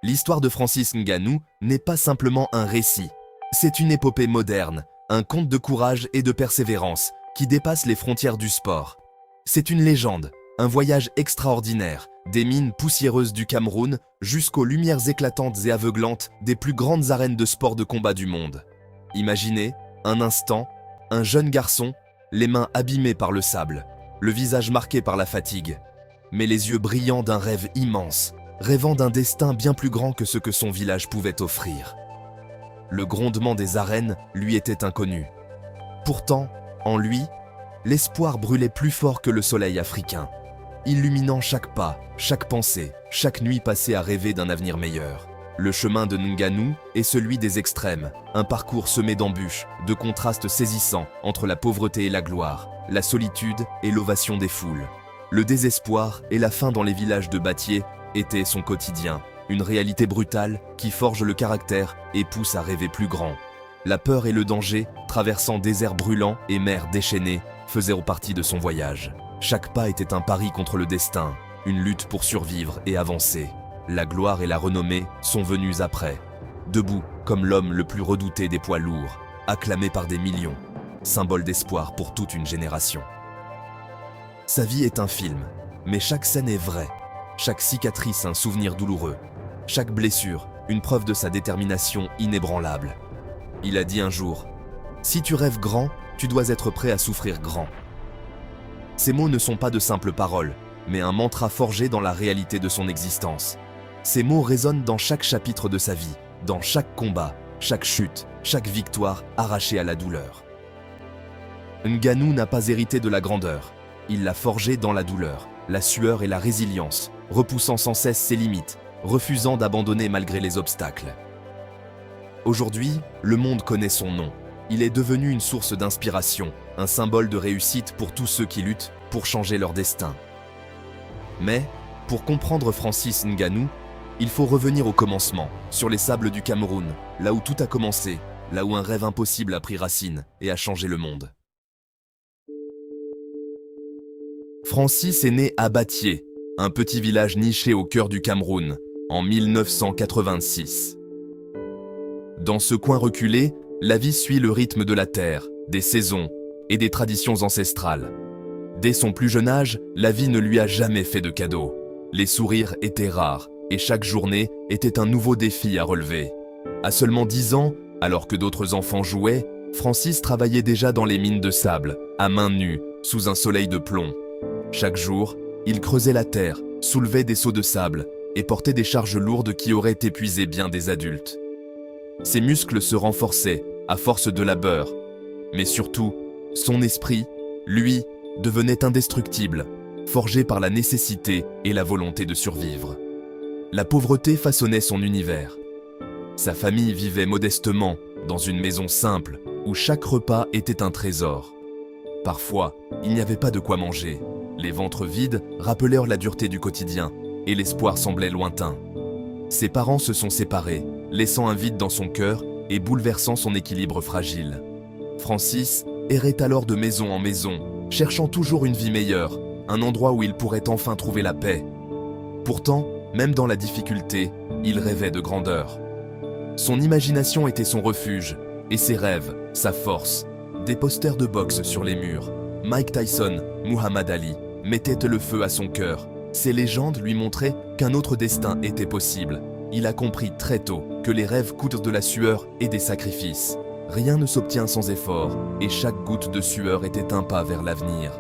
L'histoire de Francis Ngannou n'est pas simplement un récit. C'est une épopée moderne, un conte de courage et de persévérance qui dépasse les frontières du sport. C'est une légende, un voyage extraordinaire, des mines poussiéreuses du Cameroun jusqu'aux lumières éclatantes et aveuglantes des plus grandes arènes de sport de combat du monde. Imaginez, un instant, un jeune garçon, les mains abîmées par le sable, le visage marqué par la fatigue, mais les yeux brillants d'un rêve immense, rêvant d'un destin bien plus grand que ce que son village pouvait offrir. Le grondement des arènes lui était inconnu. Pourtant, en lui, l'espoir brûlait plus fort que le soleil africain, illuminant chaque pas, chaque pensée, chaque nuit passée à rêver d'un avenir meilleur. Le chemin de Ngannou est celui des extrêmes, un parcours semé d'embûches, de contrastes saisissants entre la pauvreté et la gloire, la solitude et l'ovation des foules. Le désespoir et la faim dans les villages de Batié étaient son quotidien, une réalité brutale qui forge le caractère et pousse à rêver plus grand. La peur et le danger, traversant déserts brûlants et mers déchaînées, faisaient partie de son voyage. Chaque pas était un pari contre le destin, une lutte pour survivre et avancer. La gloire et la renommée sont venues après, debout comme l'homme le plus redouté des poids lourds, acclamé par des millions, symbole d'espoir pour toute une génération. Sa vie est un film, mais chaque scène est vraie, chaque cicatrice un souvenir douloureux, chaque blessure une preuve de sa détermination inébranlable. Il a dit un jour, « Si tu rêves grand, tu dois être prêt à souffrir grand. » Ces mots ne sont pas de simples paroles, mais un mantra forgé dans la réalité de son existence. Ces mots résonnent dans chaque chapitre de sa vie, dans chaque combat, chaque chute, chaque victoire arrachée à la douleur. Ngannou n'a pas hérité de la grandeur. Il l'a forgée dans la douleur, la sueur et la résilience, repoussant sans cesse ses limites, refusant d'abandonner malgré les obstacles. Aujourd'hui, le monde connaît son nom. Il est devenu une source d'inspiration, un symbole de réussite pour tous ceux qui luttent pour changer leur destin. Mais, pour comprendre Francis Ngannou, il faut revenir au commencement, sur les sables du Cameroun, là où tout a commencé, là où un rêve impossible a pris racine et a changé le monde. Francis est né à Batié, un petit village niché au cœur du Cameroun, en 1986. Dans ce coin reculé, la vie suit le rythme de la terre, des saisons et des traditions ancestrales. Dès son plus jeune âge, la vie ne lui a jamais fait de cadeaux. Les sourires étaient rares et chaque journée était un nouveau défi à relever. À seulement 10 ans, alors que d'autres enfants jouaient, Francis travaillait déjà dans les mines de sable, à main nue, sous un soleil de plomb. Chaque jour, il creusait la terre, soulevait des seaux de sable et portait des charges lourdes qui auraient épuisé bien des adultes. Ses muscles se renforçaient à force de labeur, mais surtout, son esprit, lui, devenait indestructible, forgé par la nécessité et la volonté de survivre. La pauvreté façonnait son univers. Sa famille vivait modestement, dans une maison simple, où chaque repas était un trésor. Parfois, il n'y avait pas de quoi manger. Les ventres vides rappelèrent la dureté du quotidien, et l'espoir semblait lointain. Ses parents se sont séparés, laissant un vide dans son cœur et bouleversant son équilibre fragile. Francis errait alors de maison en maison, cherchant toujours une vie meilleure, un endroit où il pourrait enfin trouver la paix. Pourtant, même dans la difficulté, il rêvait de grandeur. Son imagination était son refuge, et ses rêves, sa force. Des posters de boxe sur les murs. Mike Tyson, Muhammad Ali, mettaient le feu à son cœur. Ces légendes lui montraient qu'un autre destin était possible. Il a compris très tôt que les rêves coûtent de la sueur et des sacrifices. Rien ne s'obtient sans effort, et chaque goutte de sueur était un pas vers l'avenir.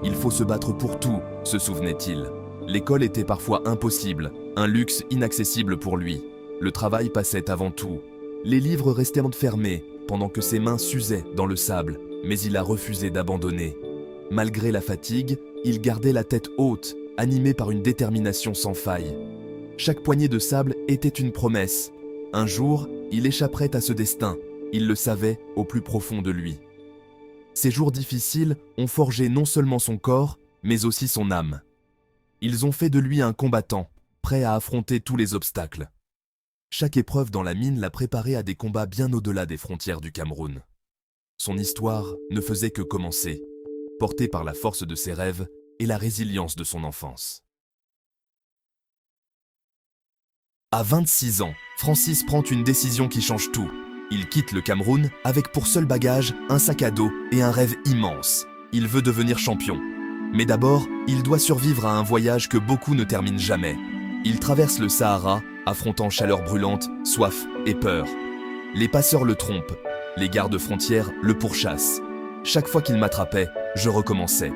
Il faut se battre pour tout, se souvenait-il. L'école était parfois impossible, un luxe inaccessible pour lui. Le travail passait avant tout. Les livres restaient fermés, pendant que ses mains s'usaient dans le sable, mais il a refusé d'abandonner. Malgré la fatigue, il gardait la tête haute, animé par une détermination sans faille. Chaque poignée de sable était une promesse. Un jour, il échapperait à ce destin. Il le savait au plus profond de lui. Ces jours difficiles ont forgé non seulement son corps, mais aussi son âme. Ils ont fait de lui un combattant, prêt à affronter tous les obstacles. Chaque épreuve dans la mine l'a préparé à des combats bien au-delà des frontières du Cameroun. Son histoire ne faisait que commencer, porté par la force de ses rêves et la résilience de son enfance. À 26 ans, Francis prend une décision qui change tout. Il quitte le Cameroun avec pour seul bagage un sac à dos et un rêve immense. Il veut devenir champion. Mais d'abord, il doit survivre à un voyage que beaucoup ne terminent jamais. Il traverse le Sahara, affrontant chaleur brûlante, soif et peur. Les passeurs le trompent, les gardes frontières le pourchassent. Chaque fois qu'il m'attrapait, je recommençais.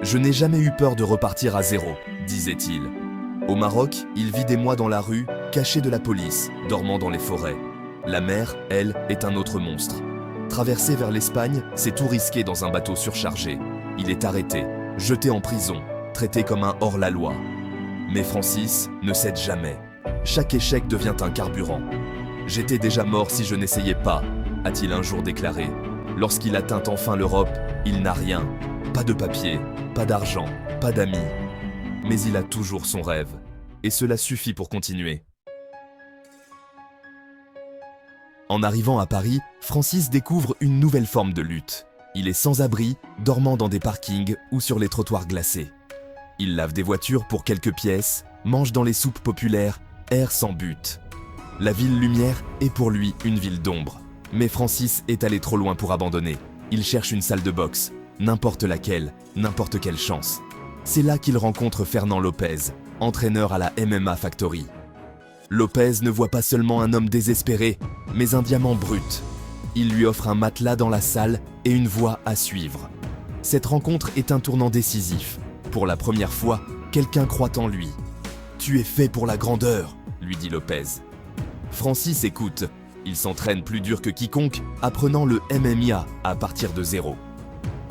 Je n'ai jamais eu peur de repartir à zéro, disait-il. Au Maroc, il vit des mois dans la rue, caché de la police, dormant dans les forêts. La mer, elle, est un autre monstre. Traverser vers l'Espagne, c'est tout risquer dans un bateau surchargé. Il est arrêté, jeté en prison, traité comme un hors-la-loi. Mais Francis ne cède jamais. Chaque échec devient un carburant. « J'étais déjà mort si je n'essayais pas », a-t-il un jour déclaré. Lorsqu'il atteint enfin l'Europe, il n'a rien. Pas de papier, pas d'argent, pas d'amis. Mais il a toujours son rêve. Et cela suffit pour continuer. En arrivant à Paris, Francis découvre une nouvelle forme de lutte. Il est sans abri, dormant dans des parkings ou sur les trottoirs glacés. Il lave des voitures pour quelques pièces, mange dans les soupes populaires, erre sans but. La ville lumière est pour lui une ville d'ombre. Mais Francis est allé trop loin pour abandonner. Il cherche une salle de boxe, n'importe laquelle, n'importe quelle chance. C'est là qu'il rencontre Fernand Lopez, entraîneur à la MMA Factory. Lopez ne voit pas seulement un homme désespéré, mais un diamant brut. Il lui offre un matelas dans la salle et une voie à suivre. Cette rencontre est un tournant décisif. Pour la première fois, quelqu'un croit en lui. « Tu es fait pour la grandeur », lui dit Lopez. Francis écoute. Il s'entraîne plus dur que quiconque, apprenant le MMA à partir de zéro.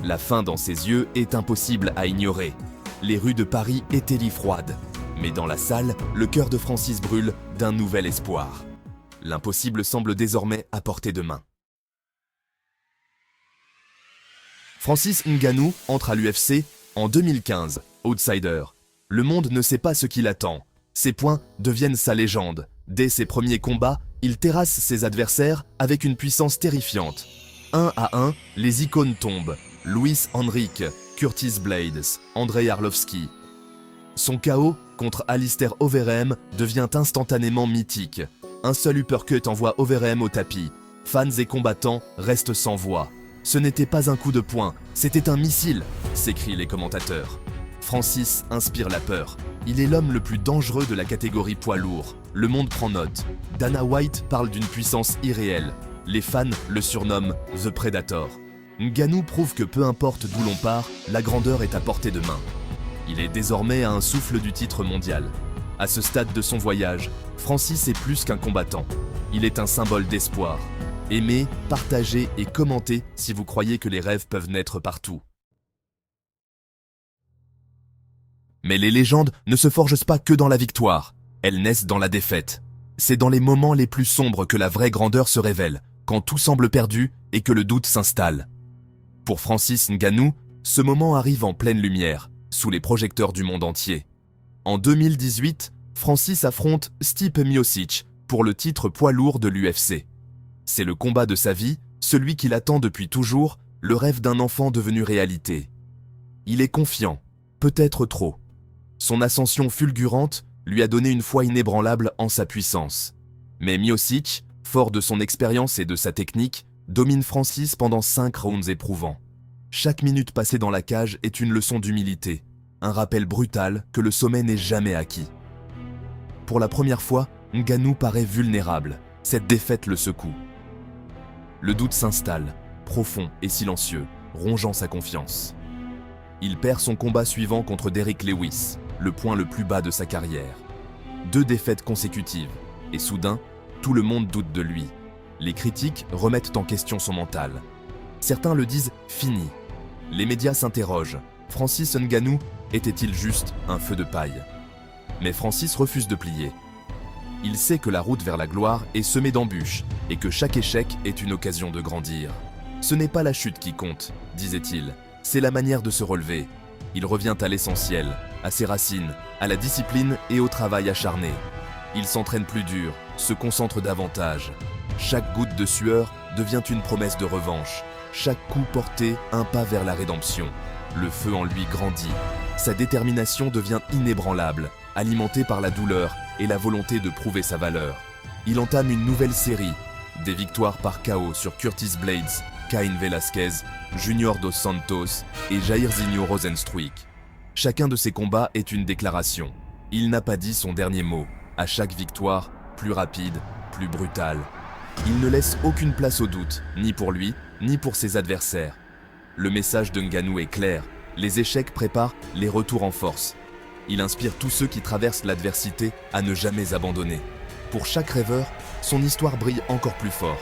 La faim dans ses yeux est impossible à ignorer. Les rues de Paris étaient froides. Mais dans la salle, le cœur de Francis brûle d'un nouvel espoir. L'impossible semble désormais à portée de main. Francis Ngannou entre à l'UFC en 2015, outsider. Le monde ne sait pas ce qui l'attend. Ses points deviennent sa légende. Dès ses premiers combats, il terrasse ses adversaires avec une puissance terrifiante. 1 à 1, les icônes tombent. Luis Henrique, Curtis Blades, Andrei Arlovski. Son KO contre Alistair Overeem devient instantanément mythique. Un seul uppercut envoie Overeem au tapis. Fans et combattants restent sans voix. Ce n'était pas un coup de poing, c'était un missile, s'écrient les commentateurs. Francis inspire la peur. Il est l'homme le plus dangereux de la catégorie poids lourd. Le monde prend note. Dana White parle d'une puissance irréelle. Les fans le surnomment The Predator. Ngannou prouve que peu importe d'où l'on part, la grandeur est à portée de main. Il est désormais à un souffle du titre mondial. À ce stade de son voyage, Francis est plus qu'un combattant. Il est un symbole d'espoir. Aimez, partagez et commentez si vous croyez que les rêves peuvent naître partout. Mais les légendes ne se forgent pas que dans la victoire. Elles naissent dans la défaite. C'est dans les moments les plus sombres que la vraie grandeur se révèle, quand tout semble perdu et que le doute s'installe. Pour Francis Ngannou, ce moment arrive en pleine lumière, sous les projecteurs du monde entier. En 2018, Francis affronte Stipe Miocic pour le titre poids lourd de l'UFC. C'est le combat de sa vie, celui qu'il attend depuis toujours, le rêve d'un enfant devenu réalité. Il est confiant, peut-être trop. Son ascension fulgurante lui a donné une foi inébranlable en sa puissance. Mais Miocic, fort de son expérience et de sa technique, domine Francis pendant 5 rounds éprouvants. Chaque minute passée dans la cage est une leçon d'humilité, un rappel brutal que le sommet n'est jamais acquis. Pour la première fois, Ngannou paraît vulnérable. Cette défaite le secoue. Le doute s'installe, profond et silencieux, rongeant sa confiance. Il perd son combat suivant contre Derrick Lewis, le point le plus bas de sa carrière. 2 défaites consécutives, et soudain, tout le monde doute de lui. Les critiques remettent en question son mental. Certains le disent fini. Les médias s'interrogent. Francis Ngannou était-il juste un feu de paille? Mais Francis refuse de plier. Il sait que la route vers la gloire est semée d'embûches et que chaque échec est une occasion de grandir. Ce n'est pas la chute qui compte, disait-il, c'est la manière de se relever. Il revient à l'essentiel, à ses racines, à la discipline et au travail acharné. Il s'entraîne plus dur, se concentre davantage. Chaque goutte de sueur devient une promesse de revanche. Chaque coup porté, un pas vers la rédemption. Le feu en lui grandit. Sa détermination devient inébranlable, alimentée par la douleur et la volonté de prouver sa valeur. Il entame une nouvelle série, des victoires par KO sur Curtis Blades, Cain Velasquez, Junior Dos Santos et Jairzinho Rozenstruik. Chacun de ces combats est une déclaration. Il n'a pas dit son dernier mot. À chaque victoire, plus rapide, plus brutale. Il ne laisse aucune place au doute, ni pour lui, ni pour ses adversaires. Le message de Ngannou est clair. Les échecs préparent les retours en force. Il inspire tous ceux qui traversent l'adversité à ne jamais abandonner. Pour chaque rêveur, son histoire brille encore plus fort.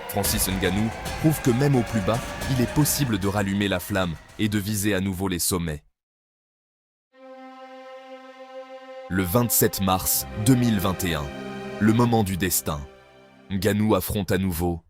Francis Ngannou prouve que même au plus bas, il est possible de rallumer la flamme et de viser à nouveau les sommets. Le 27 mars 2021, le moment du destin. Ngannou affronte à nouveau